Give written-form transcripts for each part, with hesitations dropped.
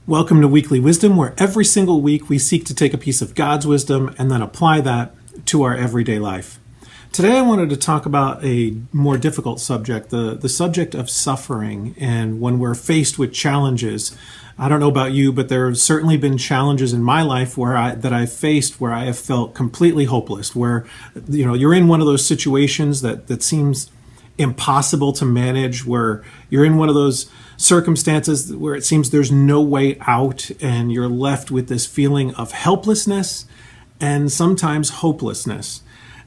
Welcome to Weekly Wisdom, where every single week we seek to take a piece of God's wisdom and then apply that to our everyday life. Today I wanted to talk about a more difficult subject, the subject of suffering, and when we're faced with challenges. I don't know about you, but there have certainly been challenges in my life that I've faced where I have felt completely hopeless, where you're in one of those situations that seems impossible to manage, where you're in one of those circumstances where it seems there's no way out, and you're left with this feeling of helplessness and sometimes hopelessness.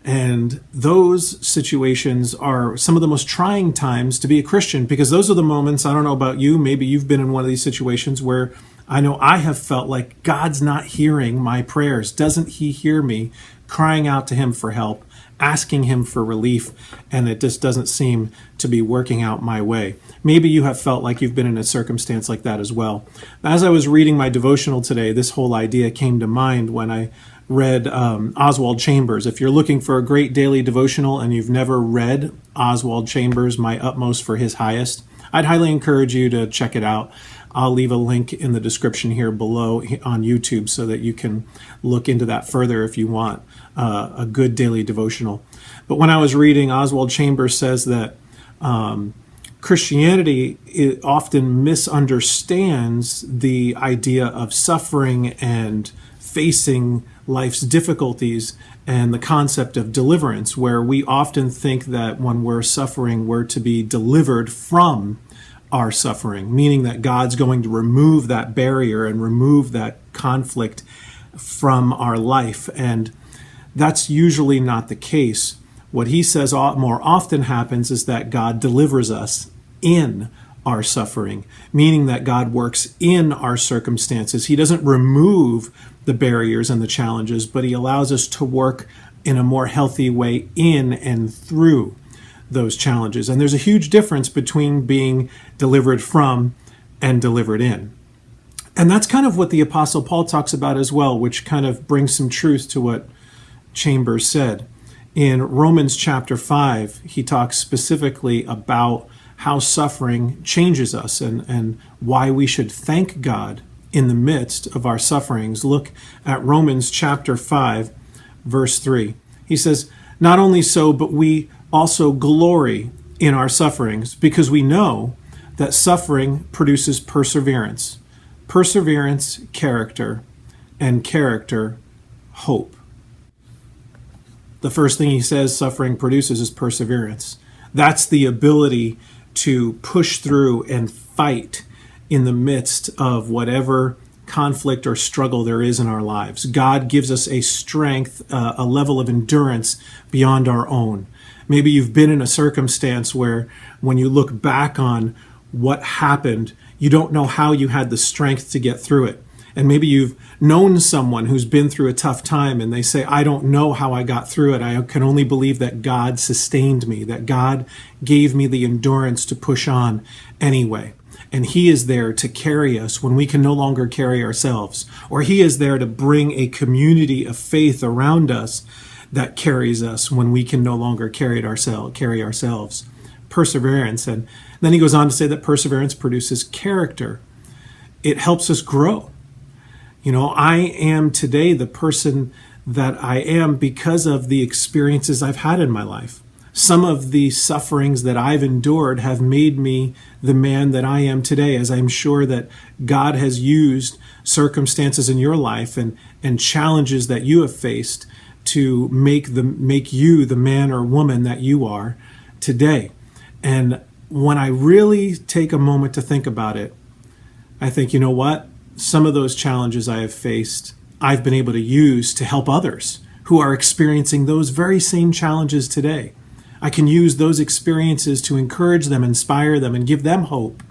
And those situations are some of the most trying times to be a Christian, because those are the moments, I don't know about you, maybe you've been in one of these situations where I know I have felt like God's not hearing my prayers. Doesn't He hear me crying out to Him for help, asking Him for relief, and it just doesn't seem to be working out my way? Maybe you have felt like you've been in a circumstance like that as well. As I was reading my devotional today, this whole idea came to mind when I read Oswald Chambers. If you're looking for a great daily devotional and you've never read Oswald Chambers, My Utmost for His Highest, I'd highly encourage you to check it out. I'll leave a link in the description here below on YouTube so that you can look into that further if you want a good daily devotional. But when I was reading, Oswald Chambers says that Christianity often misunderstands the idea of suffering and facing life's difficulties and the concept of deliverance, where we often think that when we're suffering, we're to be delivered from our suffering, meaning that God's going to remove that barrier and remove that conflict from our life. And that's usually not the case. What he says more often happens is that God delivers us in our suffering, meaning that God works in our circumstances. He doesn't remove the barriers and the challenges, but He allows us to work in a more healthy way in and through those challenges. And there's a huge difference between being delivered from and delivered in. And that's kind of what the Apostle Paul talks about as well, which kind of brings some truth to what Chambers said. In Romans chapter 5, he talks specifically about how suffering changes us and why we should thank God in the midst of our sufferings. Look at Romans chapter 5, verse 3. He says, "Not only so, but we also glory in our sufferings, because we know that suffering produces perseverance, perseverance, character, and character, hope." The first thing he says suffering produces is perseverance. That's the ability to push through and fight in the midst of whatever conflict or struggle there is in our lives. God gives us a strength, a level of endurance beyond our own. Maybe you've been in a circumstance where when you look back on what happened, you don't know how you had the strength to get through it. And maybe you've known someone who's been through a tough time and they say, "I don't know how I got through it. I can only believe that God sustained me, that God gave me the endurance to push on anyway." And He is there to carry us when we can no longer carry ourselves. Or He is there to bring a community of faith around us that carries us when we can no longer carry ourselves. Perseverance. And then he goes on to say that perseverance produces character. It helps us grow. I am today the person that I am because of the experiences I've had in my life. Some of the sufferings that I've endured have made me the man that I am today, as I'm sure that God has used circumstances in your life and challenges that you have faced to make you the man or woman that you are today. And when I really take a moment to think about it, I think, you know what? Some of those challenges I have faced, I've been able to use to help others who are experiencing those very same challenges today. I can use those experiences to encourage them, inspire them, and give them hope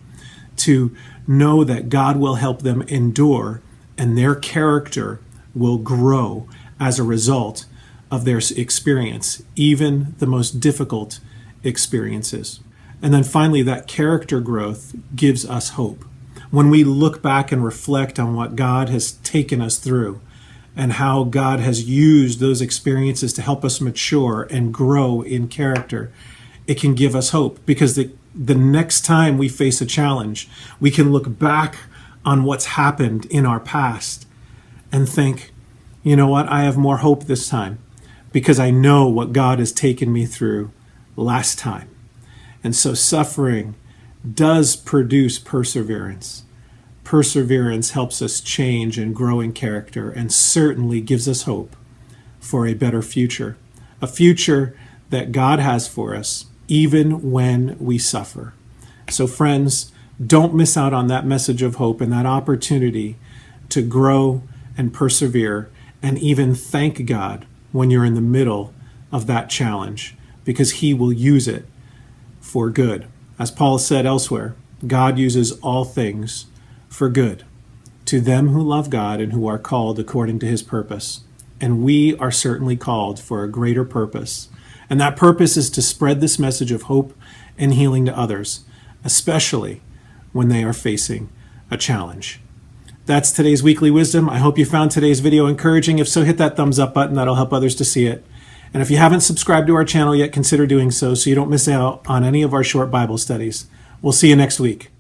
to know that God will help them endure and their character will grow as a result of their experience, even the most difficult experiences. And then finally, that character growth gives us hope. When we look back and reflect on what God has taken us through and how God has used those experiences to help us mature and grow in character, it can give us hope, because the next time we face a challenge, we can look back on what's happened in our past and think, you know what, I have more hope this time because I know what God has taken me through last time. And so suffering does produce perseverance. Perseverance helps us change and grow in character and certainly gives us hope for a better future, a future that God has for us, even when we suffer. So friends, don't miss out on that message of hope and that opportunity to grow and persevere and even thank God when you're in the middle of that challenge, because He will use it for good. As Paul said elsewhere, God uses all things for good to them who love God and who are called according to His purpose. And we are certainly called for a greater purpose. And that purpose is to spread this message of hope and healing to others, especially when they are facing a challenge. That's today's Weekly Wisdom. I hope you found today's video encouraging. If so, hit that thumbs up button. That'll help others to see it. And if you haven't subscribed to our channel yet, consider doing so you don't miss out on any of our short Bible studies. We'll see you next week.